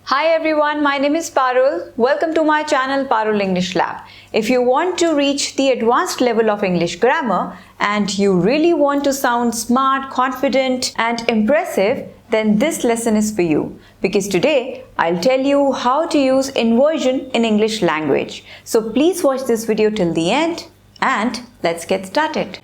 Hi everyone, my name is Parul. Welcome to my channel Parul English Lab. If you want to reach the advanced level of English grammar and you really want to sound smart, confident and impressive, then this lesson is for you. Because today I'll tell you how to use inversion in English language. So please watch this video till the end and let's get started.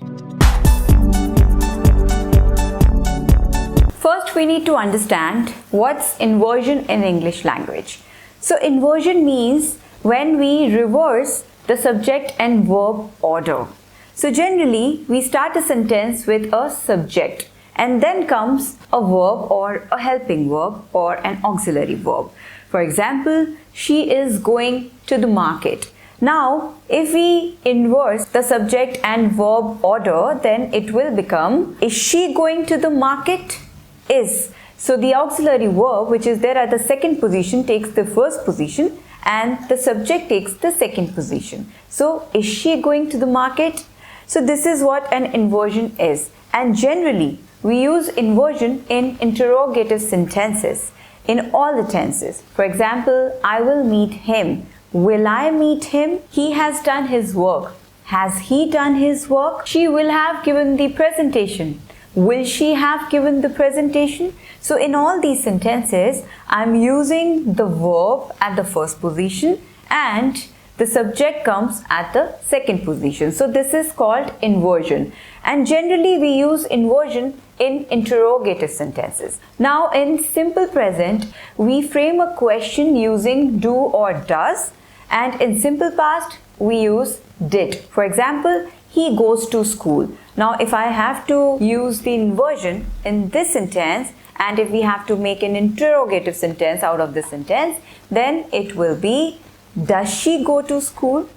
First, we need to understand what's inversion in English language. So, inversion means when we reverse the subject and verb order. So, generally, we start a sentence with a subject and then comes a verb or a helping verb or an auxiliary verb. For example, she is going to the market. Now, if we inverse the subject and verb order, then it will become, is she going to the market? Is. So the auxiliary verb which is there at the second position takes the first position and the subject takes the second position. So is she going to the market? So this is what an inversion is, and generally we use inversion in interrogative sentences in all the tenses. For example, I will meet him. Will I meet him? He has done his work. Has he done his work? She will have given the presentation. Will she have given the presentation? So in all these sentences, I'm using the verb at the first position and the subject comes at the second position. So this is called inversion. And generally we use inversion in interrogative sentences. Now in simple present, we frame a question using do or does, and in simple past, we use did. For example, he goes to school. Now, if I have to use the inversion in this sentence and if we have to make an interrogative sentence out of this sentence, then it will be, does she go to school?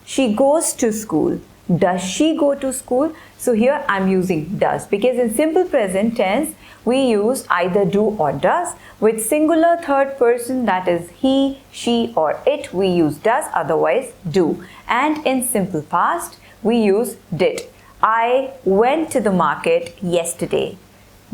She goes to school. Does she go to school? So here I'm using does, because in simple present tense, we use either do or does. With singular third person, that is he, she or it, we use does, otherwise do. And in simple past, we use did. I went to the market yesterday.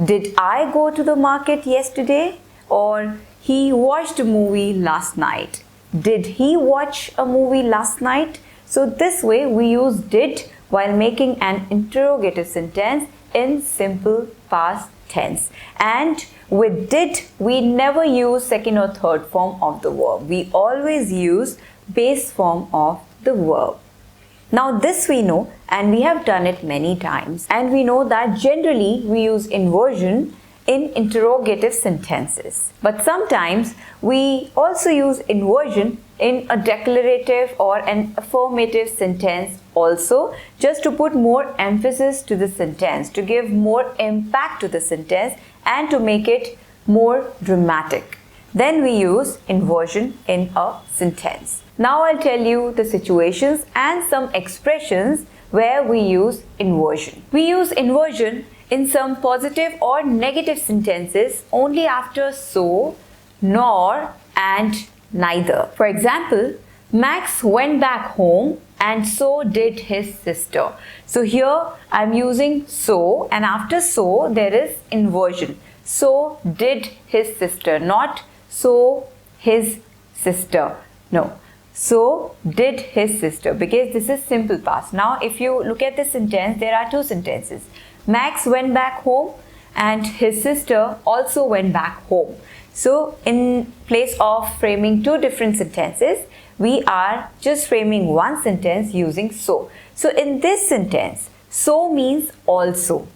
Did I go to the market yesterday? Or he watched a movie last night. Did he watch a movie last night? So this way we use did while making an interrogative sentence in simple past tense. And with did, we never use second or third form of the verb. We always use base form of the verb. Now this we know, and we have done it many times, and we know that generally we use inversion in interrogative sentences. But sometimes we also use inversion in a declarative or an affirmative sentence also, just to put more emphasis to the sentence, to give more impact to the sentence and to make it more dramatic. Then we use inversion in a sentence. Now I'll tell you the situations and some expressions where we use inversion. We use inversion in some positive or negative sentences only after so, nor and neither. For example, Max went back home and so did his sister. So here I'm using so, and after so there is inversion. So did his sister, not so his sister. No. So did his sister, because this is simple past. Now if you look at this sentence, there are two sentences. Max went back home and his sister also went back home. So in place of framing two different sentences, we are just framing one sentence using so. So in this sentence, so means also.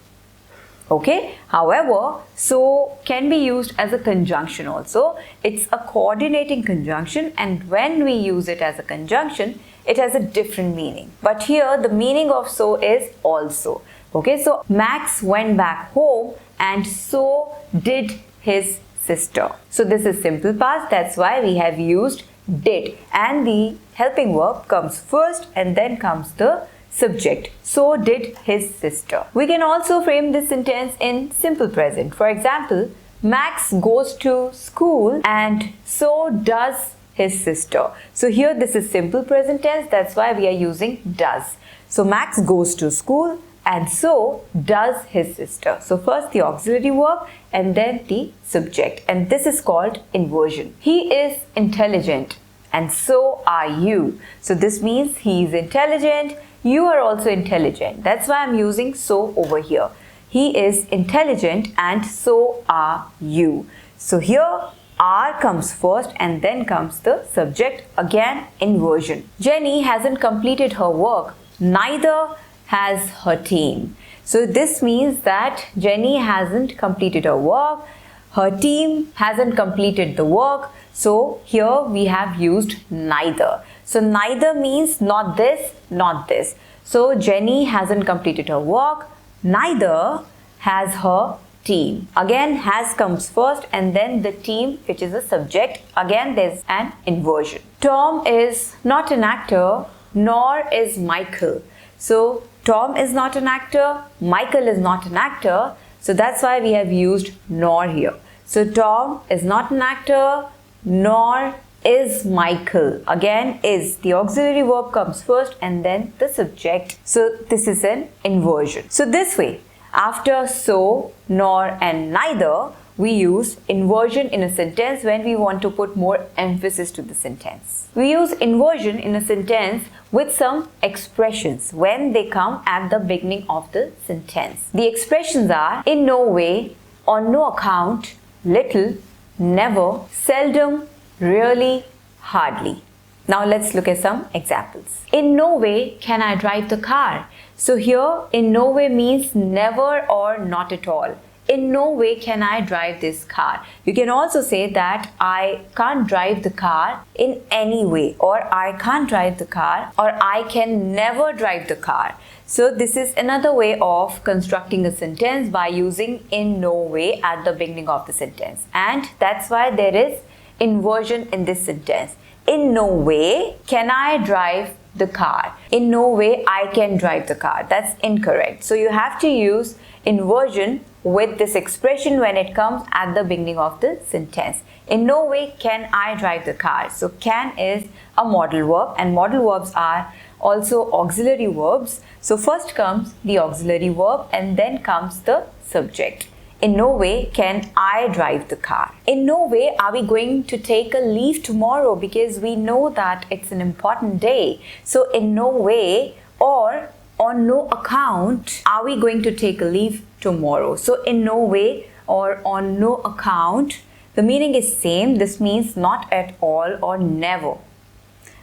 Okay. However, so can be used as a conjunction also. It's a coordinating conjunction, and when we use it as a conjunction, it has a different meaning. But here the meaning of so is also. Okay. So Max went back home and so did his sister. So this is simple past. That's why we have used did, and the helping verb comes first and then comes the subject. So did his sister. We can also frame this sentence in simple present. For example, Max goes to school and so does his sister. So here this is simple present tense. That's why we are using does. So Max goes to school and so does his sister. So first the auxiliary verb and then the subject, and this is called inversion. He is intelligent and so are you. So this means he is intelligent, you are also intelligent. That's why I'm using so over here. He is intelligent and so are you. So here are comes first and then comes the subject, again inversion. Jenny hasn't completed her work, neither has her team. So this means that Jenny hasn't completed her work, her team hasn't completed the work. So here we have used neither. So neither means not this, not this. So Jenny hasn't completed her work, neither has her team. Again has comes first and then the team, which is a subject. Again there's an inversion. Tom is not an actor, nor is Michael. So Tom is not an actor, Michael is not an actor. So that's why we have used nor here. So Tom is not an actor, nor is Michael. Again is, the auxiliary verb comes first and then the subject. So this is an inversion. So this way, after so, nor and neither, we use inversion in a sentence when we want to put more emphasis to the sentence. We use inversion in a sentence with some expressions when they come at the beginning of the sentence. The expressions are in no way, on no account, little, never, seldom, really, hardly. Now let's look at some examples. In no way can I drive the car. So here in no way means never or not at all. In no way can I drive this car. You can also say that I can't drive the car in any way, or I can't drive the car, or I can never drive the car. So this is another way of constructing a sentence by using in no way at the beginning of the sentence. And that's why there is inversion in this sentence. In no way can I drive the car. In no way I can drive the car. That's incorrect. So you have to use inversion with this expression when it comes at the beginning of the sentence. In no way can I drive the car. So can is a modal verb, and modal verbs are also auxiliary verbs. So first comes the auxiliary verb and then comes the subject. In no way can I drive the car. In no way are we going to take a leave tomorrow, because we know that it's an important day. So in no way or on no account are we going to take a leave tomorrow. So in no way or on no account, the meaning is same. This means not at all or never.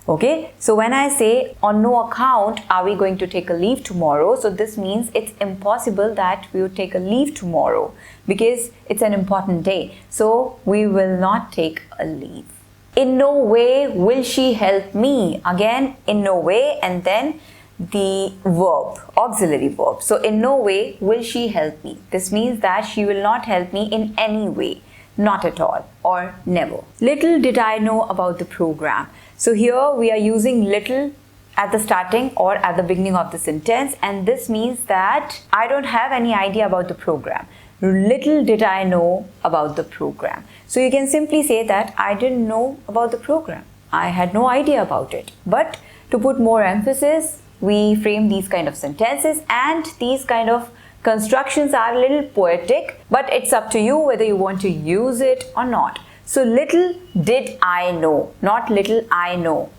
Okay, so when I say on no account are we going to take a leave tomorrow, so this means it's impossible that we would take a leave tomorrow because it's an important day. So we will not take a leave. In no way will she help me. Again, in no way and then the verb, auxiliary verb. So in no way will she help me. This means that she will not help me in any way, not at all or never. Little did I know about the program. So here we are using little at the starting or at the beginning of the sentence, and this means that I don't have any idea about the program. Little did I know about the program. So you can simply say that I didn't know about the program. I had no idea about it. But to put more emphasis, we frame these kind of sentences, and these kind of constructions are a little poetic, but it's up to you whether you want to use it or not. So little did I know, not little I know.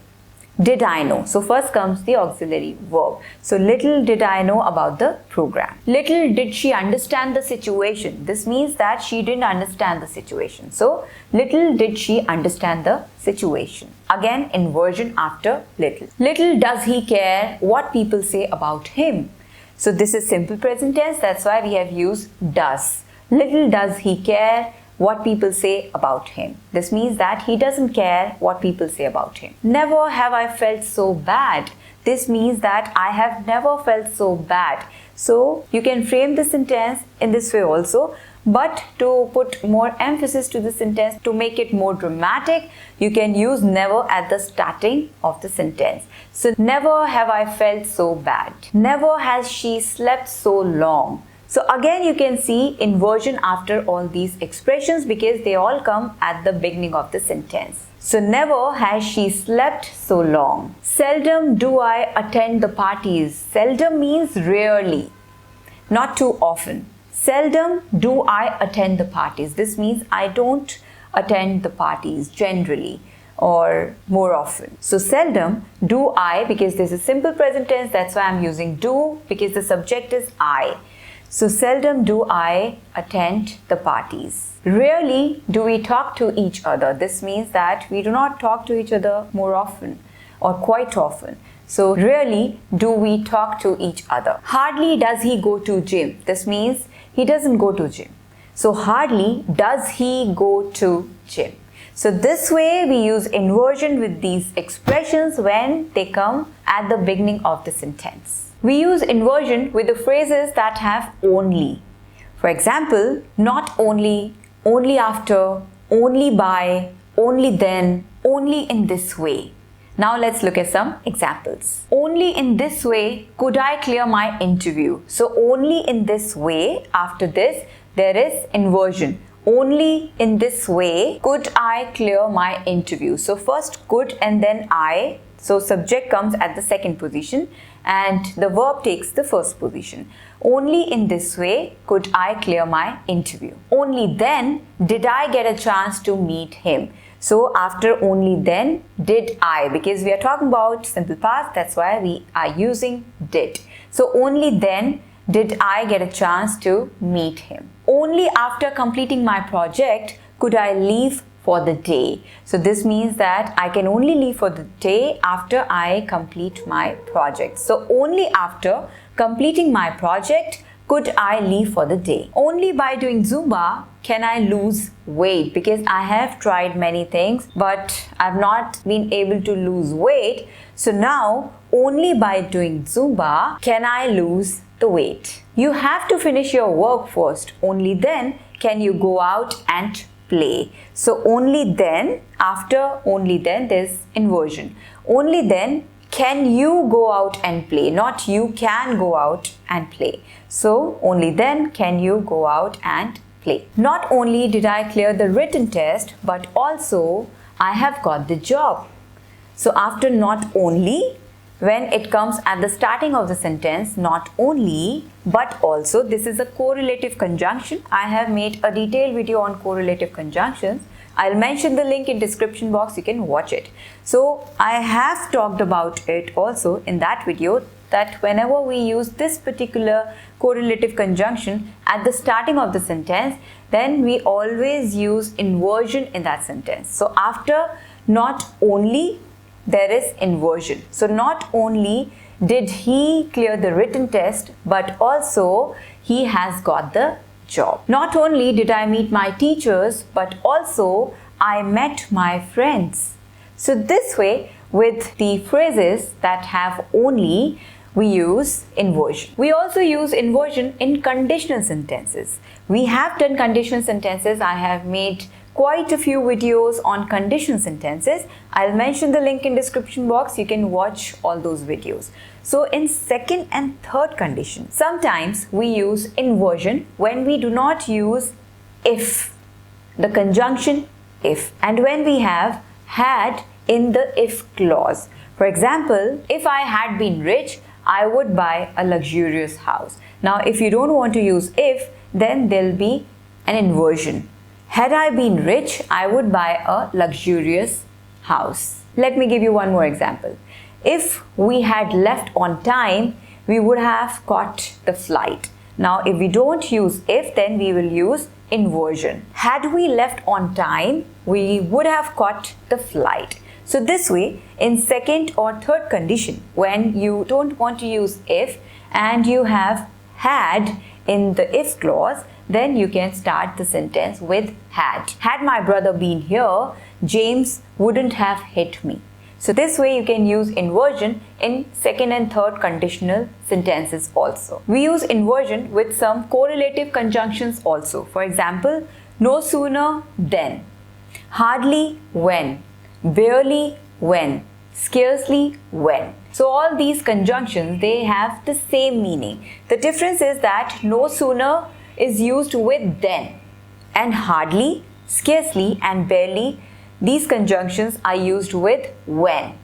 Did I know? So first comes the auxiliary verb. So little did I know about the program. Little did she understand the situation. This means that she didn't understand the situation. So little did she understand the situation. Again, inversion after little. Little does he care what people say about him. So this is simple present tense. That's why we have used does. Little does he care what people say about him. This means that he doesn't care what people say about him. Never have I felt so bad. This means that I have never felt so bad. So you can frame the sentence in this way also. But to put more emphasis to the sentence, to make it more dramatic, you can use never at the starting of the sentence. So never have I felt so bad. Never has she slept so long. So again you can see inversion after all these expressions because they all come at the beginning of the sentence. So never has she slept so long. Seldom do I attend the parties. Seldom means rarely. not too often. Seldom do I attend the parties. This means I don't attend the parties generally or more often. So seldom do I, because this is simple present tense, that's why I'm using do, because the subject is I. So seldom do I attend the parties. Rarely do we talk to each other. This means that we do not talk to each other more often or quite often. So rarely do we talk to each other. Hardly does he go to gym. This means he doesn't go to gym. So hardly does he go to gym. So this way we use inversion with these expressions when they come at the beginning of the sentence. We use inversion with the phrases that have only. For example, not only, only after, only by, only then, only in this way. Now let's look at some examples. Only in this way could I clear my interview. So only in this way, after this there is inversion. Only in this way could I clear my interview. So first could and then I. So subject comes at the second position and the verb takes the first position. Only in this way could I clear my interview. Only then did I get a chance to meet him. So after only then did I, because we are talking about simple past, that's why we are using did. So only then did I get a chance to meet him. Only after completing my project could I leave for the day. So this means that I can only leave for the day after I complete my project. So only after completing my project could I leave for the day. Only by doing Zumba can I lose weight, because I have tried many things but I've not been able to lose weight. So now only by doing Zumba can I lose the weight. You have to finish your work first. Only then can you go out and play. So only then, after only then there's inversion. Only then can you go out and play, not you can go out and play. So only then can you go out and play. Not only did I clear the written test, but also I have got the job. So after not only, when it comes at the starting of the sentence, not only but also, this is a correlative conjunction. I have made a detailed video on correlative conjunctions. I'll mention the link in description box, you can watch it. So I have talked about it also in that video, that whenever we use this particular correlative conjunction at the starting of the sentence, then we always use inversion in that sentence. So after not only, there is inversion. So not only did he clear the written test, but also he has got the job. Not only did I meet my teachers, but also I met my friends. So this way, with the phrases that have only, we use inversion. We also use inversion in conditional sentences. We have done conditional sentences. I have made quite a few videos on conditional sentences. I'll mention the link in description box. You can watch all those videos. So in second and third condition, sometimes we use inversion when we do not use if, the conjunction if, and when we have had in the if clause. For example, if I had been rich, I would buy a luxurious house. Now, if you don't want to use if, then there'll be an inversion. Had I been rich, I would buy a luxurious house. Let me give you one more example. If we had left on time, we would have caught the flight. Now, if we don't use if, then we will use inversion. Had we left on time, we would have caught the flight. So this way, in second or third condition, when you don't want to use if and you have had in the if clause, then you can start the sentence with had. Had my brother been here, James wouldn't have hit me. So this way you can use inversion in second and third conditional sentences also. We use inversion with some correlative conjunctions also. For example, no sooner than, hardly when, barely when, scarcely when. So all these conjunctions, they have the same meaning. The difference is that no sooner is used with then, and hardly, scarcely and barely, these conjunctions are used with when.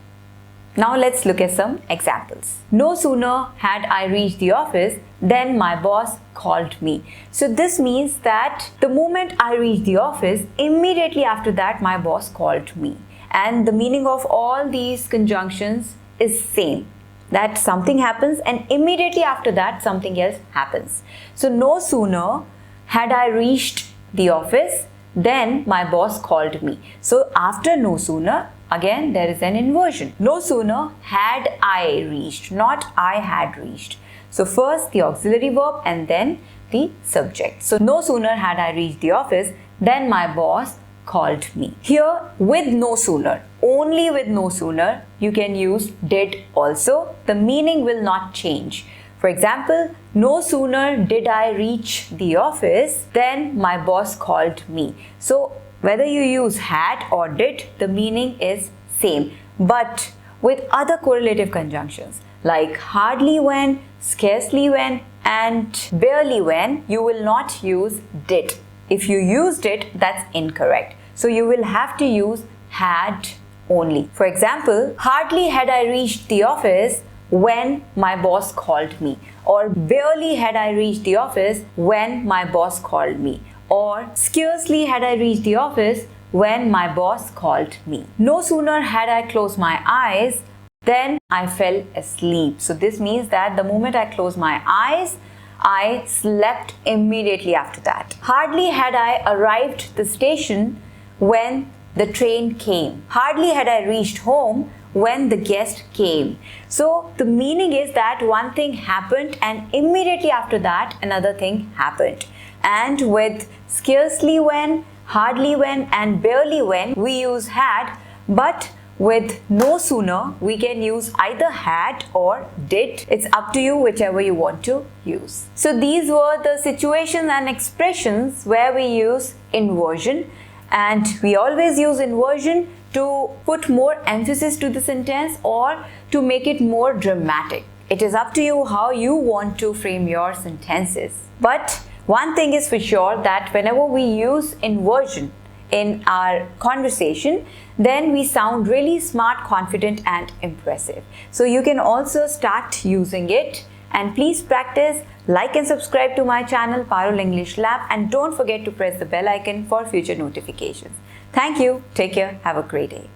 Now let's look at some examples. No sooner had I reached the office than my boss called me. So this means that the moment I reached the office, immediately after that my boss called me. And the meaning of all these conjunctions is same. That something happens and immediately after that something else happens. So no sooner had I reached the office, then my boss called me. So after no sooner, again there is an inversion. No sooner had I reached, not I had reached. So first the auxiliary verb and then the subject. So no sooner had I reached the office, then my boss called me. Here with no sooner, only with no sooner, you can use did also. The meaning will not change. For example, no sooner did I reach the office than my boss called me. So whether you use had or did, the meaning is same. But with other correlative conjunctions like hardly when, scarcely when and barely when, you will not use did. If you used it, that's incorrect. So you will have to use had only. For example, hardly had I reached the office when my boss called me, or barely had I reached the office when my boss called me, or scarcely had I reached the office when my boss called me. No sooner had I closed my eyes then I fell asleep. So this means that the moment I closed my eyes, I slept immediately after that. Hardly had I arrived the station when the train came. Hardly had I reached home when the guest came. So the meaning is that one thing happened and immediately after that another thing happened. And with scarcely when, hardly when and barely when, we use had, but with no sooner, we can use either had or did. It's up to you, whichever you want to use. So these were the situations and expressions where we use inversion, and we always use inversion to put more emphasis to the sentence or to make it more dramatic. It is up to you how you want to frame your sentences. But one thing is for sure, that whenever we use inversion in our conversation, then we sound really smart, confident and impressive. So you can also start using it, and please practice, like and subscribe to my channel Parul English Lab, and don't forget to press the bell icon for future notifications. Thank you. Take care. Have a great day.